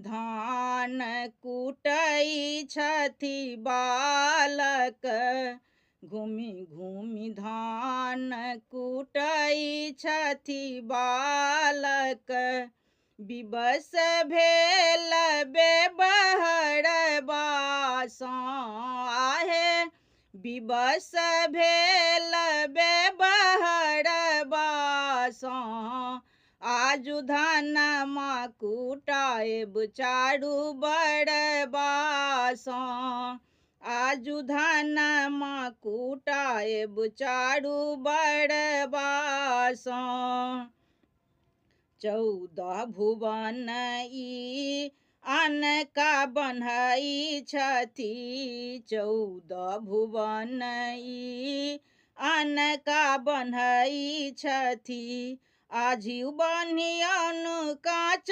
धान कुटै छथि बालक। घूमि घूमि धान कुटै छथि बालक। विवश भेल बेबहरबा सँ। आहे विवश भेल बेबहरबा सँ। आजु धानमा कुटाएब चारू बरबा सँ। आजु धानमा कुटाएब चारू बरबा सँ। 14 भुवन ई अनका बन्है छथि। 14 भुवन ई अनका बन्है छथि। आझिउ बन्हियौन काँच